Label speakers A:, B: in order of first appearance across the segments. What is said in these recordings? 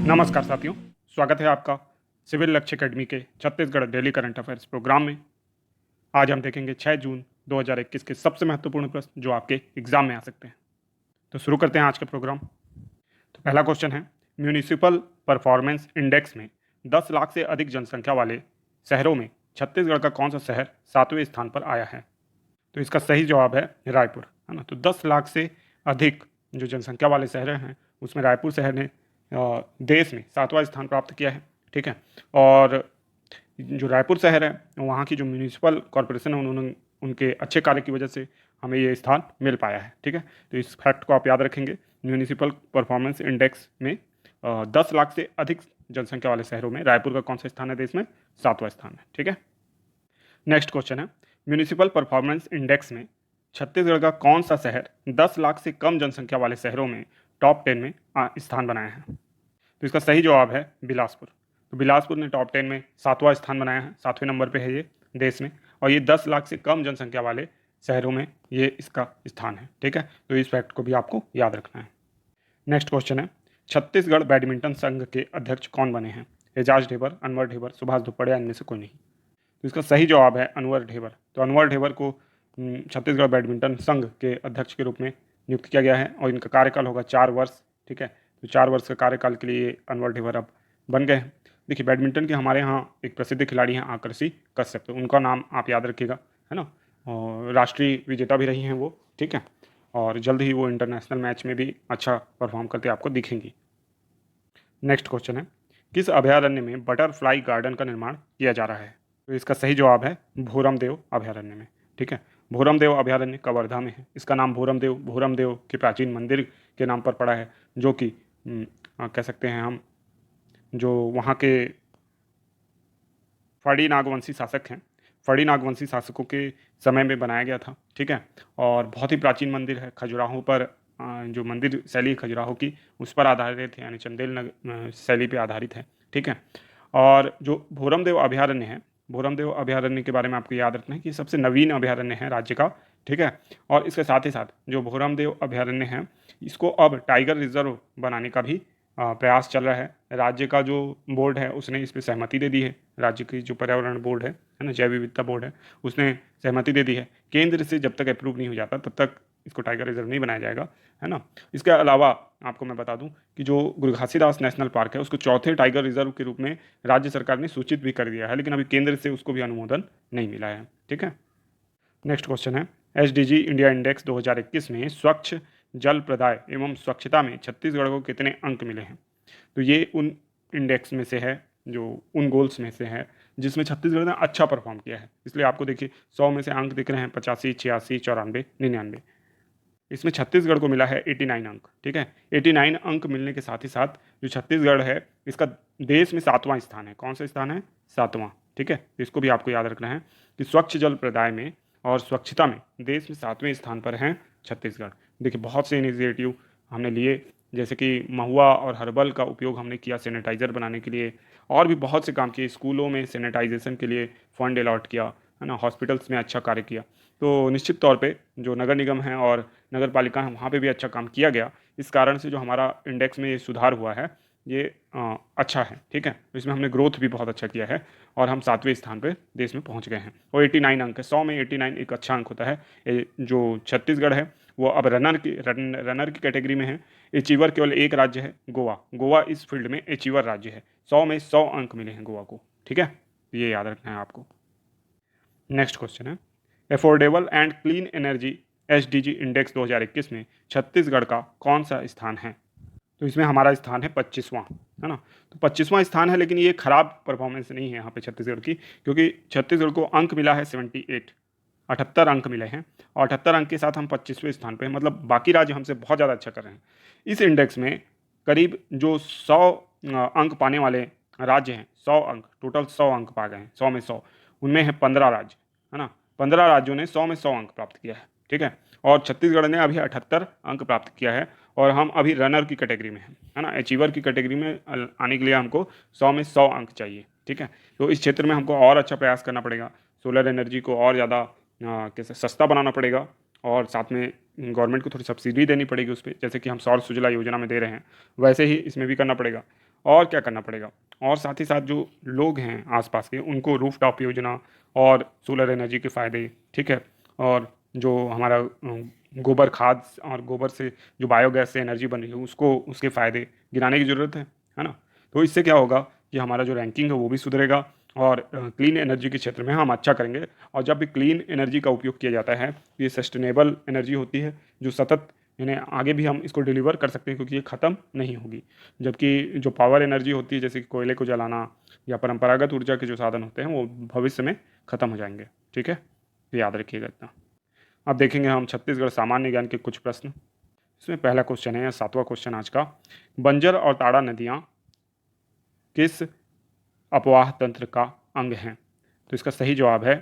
A: नमस्कार साथियों, स्वागत है आपका सिविल लक्ष्य अकेडमी के Chhattisgarh daily current affairs programme में। आज हम देखेंगे 6 जून 2021 के सबसे महत्वपूर्ण प्रश्न जो आपके एग्जाम में आ सकते हैं। तो शुरू करते हैं आज का प्रोग्राम। तो पहला क्वेश्चन है, म्यूनिसिपल परफॉर्मेंस इंडेक्स में 10 लाख से अधिक जनसंख्या वाले शहरों में छत्तीसगढ़ का कौन सा शहर 7वें स्थान पर आया है? तो इसका सही जवाब है रायपुर, है ना। तो 10 लाख से अधिक जो जनसंख्या वाले शहर हैं उसमें रायपुर शहर ने देश में 7वां स्थान प्राप्त किया है। ठीक है। और जो रायपुर शहर है वहाँ की जो म्यूनिसिपल कॉरपोरेशन है उन्होंने उनके अच्छे कार्य की वजह से हमें ये स्थान मिल पाया है। ठीक है। तो इस फैक्ट को आप याद रखेंगे। म्यूनिसिपल परफॉर्मेंस इंडेक्स में 10 लाख से अधिक जनसंख्या वाले शहरों में रायपुर का कौन सा स्थान है देश में? 7वां स्थान है। ठीक है। नेक्स्ट क्वेश्चन है, म्यूनिसिपल परफॉर्मेंस इंडेक्स में छत्तीसगढ़ का कौन सा शहर 10 लाख से कम जनसंख्या वाले शहरों में टॉप 10 में स्थान बनाया है? तो इसका सही जवाब है बिलासपुर। तो बिलासपुर ने टॉप 10 में 7वां स्थान बनाया है, 7वें नंबर पे है ये देश में। और ये 10 लाख से कम जनसंख्या वाले शहरों में ये इसका स्थान है। ठीक है। तो इस फैक्ट को भी आपको याद रखना है। नेक्स्ट क्वेश्चन है, छत्तीसगढ़ बैडमिंटन संघ के अध्यक्ष कौन बने हैं? एजाज ढेबर, अनवर ढेबर, सुभाष धुप्पड़े या इनमें से कोई नहीं? तो इसका सही जवाब है अनवर ढेबर। तो अनवर ढेबर को छत्तीसगढ़ बैडमिंटन संघ के अध्यक्ष के रूप में नियुक्त किया गया है और इनका कार्यकाल होगा 4 वर्ष। ठीक है। तो 4 वर्ष का कार्यकाल के लिए अनवर ढेबर अब बन गए हैं। देखिए, बैडमिंटन के हमारे यहाँ एक प्रसिद्ध खिलाड़ी हैं आकर्षि कश्यप, तो उनका नाम आप याद रखिएगा, है ना। और राष्ट्रीय विजेता भी रही हैं वो। ठीक है। और जल्द ही वो इंटरनेशनल मैच में भी अच्छा परफॉर्म करते आपको दिखेंगी। नेक्स्ट क्वेश्चन है, किस अभयारण्य में बटरफ्लाई गार्डन का निर्माण किया जा रहा है? तो इसका सही जवाब है भोरमदेव अभयारण्य में। ठीक है। भोरमदेव अभयारण्य कवर्धा में है। इसका नाम भोरमदेव के प्राचीन मंदिर के नाम पर पड़ा है, जो कि कह सकते हैं हम जो वहाँ के फड़ी नागवंशी शासक हैं, फड़ी नागवंशी शासकों के समय में बनाया गया था। ठीक है। और बहुत ही प्राचीन मंदिर है, खजुराहो पर जो मंदिर शैली खजुराहो की उस पर आधारित है, यानी चंदेल शैली पे आधारित है। ठीक है। और जो भोरमदेव अभयारण्य है, भोरमदेव अभयारण्य के बारे में आपको याद रखना है कि सबसे नवीन अभयारण्य है राज्य का। ठीक है। और इसके साथ ही साथ जो भोरमदेव अभयारण्य है इसको अब टाइगर रिजर्व बनाने का भी प्रयास चल रहा है। राज्य का जो बोर्ड है उसने इस पर सहमति दे दी है। राज्य की जो पर्यावरण बोर्ड है ना, जैव विविधता बोर्ड है, उसने सहमति दे दी है। केंद्र से जब तक अप्रूव नहीं हो जाता तब तक इसको टाइगर रिजर्व नहीं बनाया जाएगा, है ना। इसके अलावा आपको मैं बता दूं कि जो गुरु घासीदास नेशनल पार्क है उसको चौथे टाइगर रिजर्व के रूप में राज्य सरकार ने सूचित भी कर दिया है, लेकिन अभी केंद्र से उसको भी अनुमोदन नहीं मिला है। ठीक है। नेक्स्ट क्वेश्चन है, एसडीजी इंडिया इंडेक्स 2021 में स्वच्छ जल प्रदाय एवं स्वच्छता में छत्तीसगढ़ को कितने अंक मिले हैं? तो ये उन इंडेक्स में से है, जो उन गोल्स में से है जिसमें छत्तीसगढ़ ने अच्छा परफॉर्म किया है। इसलिए आपको देखिए 100 में से अंक दिख रहे हैं 85, 86, 94, 99। इसमें छत्तीसगढ़ को मिला है 89 अंक। ठीक है। 89 अंक मिलने के साथ ही साथ जो छत्तीसगढ़ है इसका देश में 7वां स्थान है। कौन सा स्थान है? 7वां। ठीक है। इसको भी आपको याद रखना है कि स्वच्छ जल प्रदाय में और स्वच्छता में देश में 7वें स्थान पर हैं छत्तीसगढ़। देखिए, बहुत से इनिशिएटिव हमने लिए, जैसे कि महुआ और हर्बल का उपयोग हमने किया सैनिटाइज़र बनाने के लिए, और भी बहुत से काम किए। स्कूलों में सैनिटाइजेशन के लिए फंड अलॉट किया, है ना। हॉस्पिटल्स में अच्छा कार्य किया। तो निश्चित तौर पे जो नगर निगम है और नगर पालिका है वहाँ पे भी अच्छा काम किया गया। इस कारण से जो हमारा इंडेक्स में ये सुधार हुआ है ये अच्छा है। ठीक है। इसमें हमने ग्रोथ भी बहुत अच्छा किया है और हम 7वें स्थान पे देश में पहुंच गए हैं। और 89 अंक है, 100 में 89 एक अच्छा अंक होता है। जो छत्तीसगढ़ है वो अब रनर की कैटेगरी में है। अचीवर केवल एक राज्य है, गोवा। गोवा इस फील्ड में अचीवर राज्य है। 100 में 100 अंक मिले हैं गोवा को। ठीक है। ये याद रखना है आपको। नेक्स्ट क्वेश्चन है, affordable and clean energy SDG index 2021 में छत्तीसगढ़ का कौन सा स्थान है? तो इसमें हमारा स्थान है 25वां, है ना। तो 25वां स्थान है, लेकिन ये खराब परफॉर्मेंस नहीं है यहाँ पे छत्तीसगढ़ की, क्योंकि छत्तीसगढ़ को अंक मिला है 78, 78 अंक मिले हैं। और 78 अंक के साथ हम 25वें स्थान पे हैं, मतलब बाकी राज्य हमसे बहुत ज़्यादा अच्छा कर रहे हैं। इस इंडेक्स में करीब जो 100 अंक पाने वाले राज्य हैं, 100 अंक टोटल 100 अंक पा गए हैं, 100 में 100, उनमें है 15 राज्य, है ना। 15 राज्यों ने 100 में 100 अंक प्राप्त किया है। ठीक है। और छत्तीसगढ़ ने अभी 78 अंक प्राप्त किया है और हम अभी रनर की कैटेगरी में हैं, है ना। अचीवर की कैटेगरी में आने के लिए हमको 100 में 100 अंक चाहिए। ठीक है। तो इस क्षेत्र में हमको और अच्छा प्रयास करना पड़ेगा। सोलर एनर्जी को और ज़्यादा कैसे सस्ता बनाना पड़ेगा और साथ में गवर्नमेंट को थोड़ी सब्सिडी देनी पड़ेगी उस पर, जैसे कि हम सौर सुजला योजना में दे रहे हैं वैसे ही इसमें भी करना पड़ेगा। और क्या करना पड़ेगा, और साथ ही साथ जो लोग हैं आसपास के उनको रूफटॉप योजना और सोलर एनर्जी के फ़ायदे, ठीक है, और जो हमारा गोबर खाद और गोबर से जो बायोगैस से एनर्जी बन रही है उसको उसके फ़ायदे गिनाने की ज़रूरत है ना। तो इससे क्या होगा कि हमारा जो रैंकिंग है वो भी सुधरेगा और क्लीन एनर्जी के क्षेत्र में हम अच्छा करेंगे। और जब भी क्लीन एनर्जी का उपयोग किया जाता है तो ये सस्टेनेबल एनर्जी होती है जो सतत, यानी आगे भी हम इसको डिलीवर कर सकते हैं क्योंकि ये ख़त्म नहीं होगी। जबकि जो पावर एनर्जी होती है जैसे कि कोयले को जलाना या परंपरागत ऊर्जा के जो साधन होते हैं वो भविष्य में ख़त्म हो जाएंगे, ठीक है, तो याद रखिएगा इतना। अब देखेंगे हम छत्तीसगढ़ सामान्य ज्ञान के कुछ प्रश्न। इसमें पहला क्वेश्चन है, 7वां क्वेश्चन आज का, बंजर और ताड़ा नदियाँ किस अपवाह तंत्र का अंग हैं? तो इसका सही जवाब है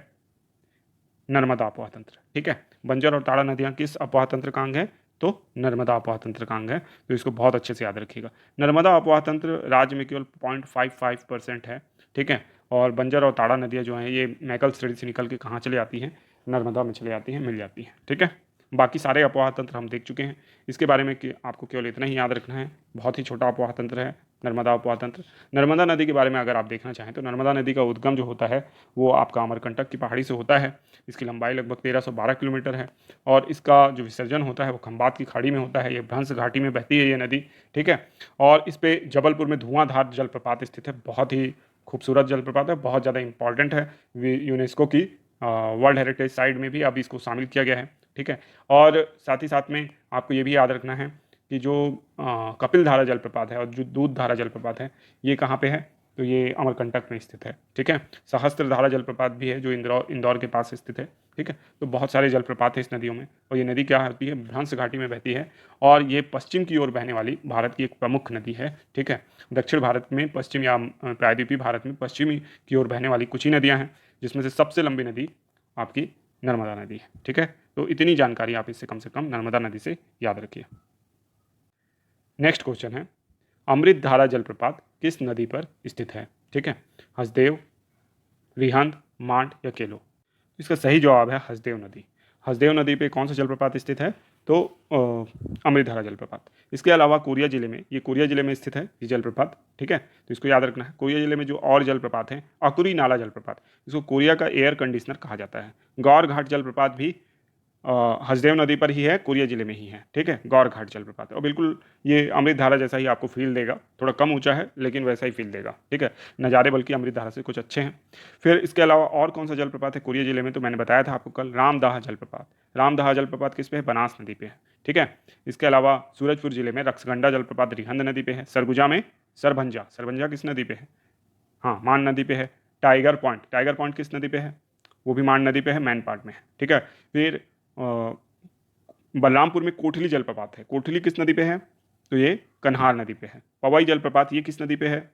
A: नर्मदा अपवाह तंत्र, ठीक है। बंजर और ताड़ा नदियाँ किस अपवाह तंत्र का अंग है? तो नर्मदा अपवाह तंत्र का अंग है, तो इसको बहुत अच्छे से याद रखिएगा। नर्मदा अपवाह तंत्र राज्य में केवल 0.55% है, ठीक है, और बंजर और ताड़ा नदियाँ जो हैं ये मैकल श्रेणी से निकल के कहाँ चले आती हैं? नर्मदा में चले जाती हैं, मिल जाती हैं, ठीक है। बाकी सारे अपवाह तंत्र हम देख चुके हैं, इसके बारे में कि आपको केवल इतना ही याद रखना है, बहुत ही छोटा अपवाह तंत्र है नर्मदा अपवाह तंत्र। नर्मदा नदी के बारे में अगर आप देखना चाहें तो नर्मदा नदी का उद्गम जो होता है वो आपका अमरकंटक की पहाड़ी से होता है। इसकी लंबाई लगभग 1312 किलोमीटर है और इसका जो विसर्जन होता है वो खंबात की खाड़ी में होता है। ये भ्रंश घाटी में बहती है ये नदी, ठीक है। और इस पे जबलपुर में धुआंधार जलप्रपात स्थित है, बहुत ही खूबसूरत जलप्रपात है, बहुत ज़्यादा इंपॉर्टेंट है। यूनेस्को की वर्ल्ड हेरिटेज साइट में भी अब इसको शामिल किया गया है, ठीक है। और साथ ही साथ में आपको ये भी याद रखना है कि जो कपिल धारा जलप्रपात है और जो दूध धारा जलप्रपात है ये कहाँ पे है? तो ये अमरकंटक में स्थित है, ठीक है। सहस्त्र धारा जलप्रपात भी है जो इंदौर के पास स्थित है, ठीक है। तो बहुत सारे जलप्रपात है इस नदियों में और ये नदी क्या होती है? भ्रंश घाटी में बहती है और ये पश्चिम की ओर बहने वाली भारत की एक प्रमुख नदी है, ठीक है। दक्षिण भारत में पश्चिम या प्रायद्वीपीय भारत में पश्चिमी की ओर बहने वाली कुछ ही नदियाँ हैं जिसमें से सबसे लंबी नदी आपकी नर्मदा नदी है, ठीक है। तो इतनी जानकारी आप इससे कम से कम नर्मदा नदी से याद रखिए। नेक्स्ट क्वेश्चन है, अमृत धारा जलप्रपात किस नदी पर स्थित है? ठीक है, हसदेव, रिहंद, मांड या केलो। इसका सही जवाब है हसदेव नदी। हसदेव नदी पे कौन सा जलप्रपात स्थित है? तो अमृत धारा जलप्रपात। इसके अलावा कोरिया जिले में, ये कोरिया जिले में स्थित है ये जलप्रपात, ठीक है। तो इसको याद रखना है। कोरिया जिले में जो और जलप्रपात है, अकुरी नाला जलप्रपात, इसको कोरिया का एयर कंडीशनर कहा जाता है। गौर घाट जलप्रपात भी हसदेव नदी पर ही है, कोरिया जिले में ही है, ठीक है। गौर घाट जलप्रपात और बिल्कुल ये अमृत धारा जैसा ही आपको फील देगा, थोड़ा कम ऊंचा है लेकिन वैसा ही फील देगा, ठीक है। नज़ारे बल्कि अमृत धारा से कुछ अच्छे हैं। फिर इसके अलावा और कौन सा जलप्रपात है कोरिया जिले में? तो मैंने बताया था आपको कल, रामदाह जलप्रपात। रामदाह जलप्रपात किस पे है? बनास नदी पे है, ठीक है। इसके अलावा सूरजपुर जिले में रक्सगंडा जलप्रपात रिहंद नदी पे है। सरगुजा में सरभंजा, सरभंजा किस नदी पे है? हाँ, मान नदी पे है। टाइगर पॉइंट, टाइगर पॉइंट किस नदी पे है? वो भी मान नदी पे है, मैन पार्ट में है, ठीक है। फिर बलरामपुर में कोठली जलप्रपात है। कोठली किस नदी पे है? तो ये कन्हार नदी पे है। पवई जलप्रपात ये किस नदी पे है?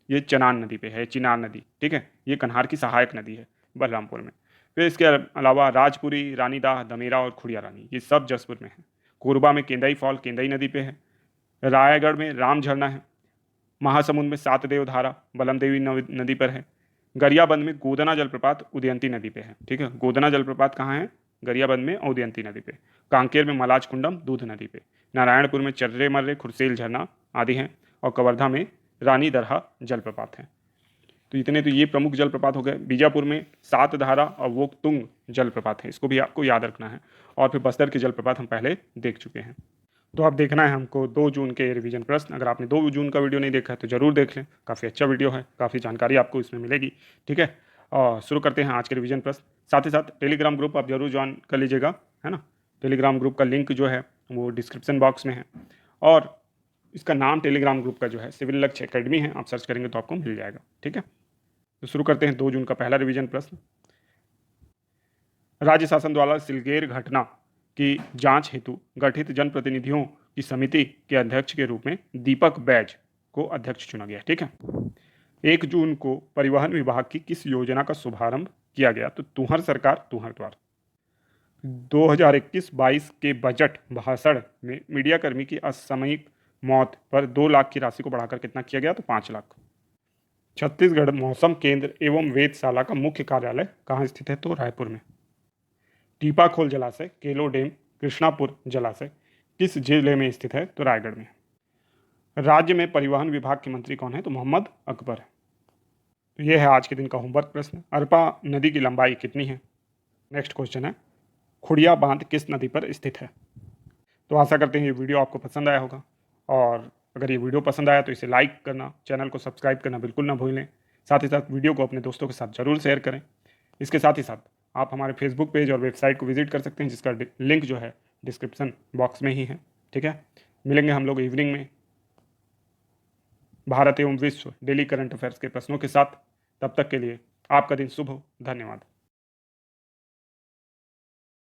A: ये चनान नदी पे है, चिनार नदी, ठीक है। ये कन्हार की सहायक नदी है बलरामपुर में। फिर इसके अलावा राजपुरी, रानीदाह, दमेरा और खुड़िया रानी ये सब जसपुर में है। कोरबा में केंदई फॉल केंदई नदी पे है। रायगढ़ में राम झरना है। महासमुंद में सातदेव धारा बलमदेवी नदी पर है। गरियाबंद में गोदना जलप्रपात उदयंती नदी पे है, ठीक है। गोदना जलप्रपात कहाँ है? गरियाबंद में उदयंती नदी पे। कांकेर में मलाज कुंडम दूध नदी पे। नारायणपुर में चर्रे मर्रे खुरसेल झरना आदि हैं और कवर्धा में रानी दरहा जलप्रपात हैं। तो इतने तो ये प्रमुख जलप्रपात हो गए। बीजापुर में सात धारा और वोकतुंग जलप्रपात है, इसको भी आपको याद रखना है। और फिर बस्तर के जलप्रपात हम पहले देख चुके हैं। तो अब देखना है हमको 2 जून के रिवीजन प्रश्न। अगर आपने 2 जून का वीडियो नहीं देखा है तो ज़रूर देख लें, काफ़ी अच्छा वीडियो है, काफ़ी जानकारी आपको इसमें मिलेगी, ठीक है। और शुरू करते हैं आज के रिवीजन प्रश्न। साथ ही साथ टेलीग्राम ग्रुप आप जरूर ज्वाइन कर लीजिएगा, है ना। टेलीग्राम ग्रुप का लिंक जो है वो डिस्क्रिप्शन बॉक्स में है और इसका नाम टेलीग्राम ग्रुप का जो है सिविल लक्ष्य अकेडमी है, आप सर्च करेंगे तो आपको मिल जाएगा, ठीक है। तो शुरू करते हैं 2 जून का पहला रिवीजन प्रश्न। राज्य शासन द्वारा सिलगेर घटना की जांच हेतु गठित जनप्रतिनिधियों की समिति के अध्यक्ष के रूप में दीपक बैज को अध्यक्ष चुना गया, ठीक है। 1 जून को परिवहन विभाग की किस योजना का शुभारंभ किया गया? तो तुहर सरकार तुहर द्वार। 2021-22 के बजट भाषण में मीडियाकर्मी की असामयिक मौत पर 2 लाख की राशि को बढ़ाकर कितना किया गया? तो 5 लाख। छत्तीसगढ़ मौसम केंद्र एवं वेधशाला का मुख्य कार्यालय कहाँ स्थित है? तो रायपुर में। टीपाखोल जलाशय, केलो डैम, कृष्णापुर जलाशय किस जिले में स्थित है? तो रायगढ़ में। राज्य में परिवहन विभाग के मंत्री कौन है? तो मोहम्मद अकबर है। तो ये है आज के दिन का होमवर्क प्रश्न। अरपा नदी की लंबाई कितनी है? नेक्स्ट क्वेश्चन है, खुड़िया बांध किस नदी पर स्थित है? तो आशा करते हैं ये वीडियो आपको पसंद आया होगा, और अगर ये वीडियो पसंद आया तो इसे लाइक करना, चैनल को सब्सक्राइब करना बिल्कुल ना भूलें। साथ ही साथ वीडियो को अपने दोस्तों के साथ ज़रूर शेयर करें। इसके साथ ही साथ आप हमारे फेसबुक पेज और वेबसाइट को विजिट कर सकते हैं, जिसका लिंक जो है डिस्क्रिप्शन बॉक्स में ही है। ठीक है, मिलेंगे हम लोग इवनिंग में भारत एवं विश्व डेली करंट अफेयर्स के प्रश्नों के साथ। तब तक के लिए आपका दिन शुभ हो। धन्यवाद।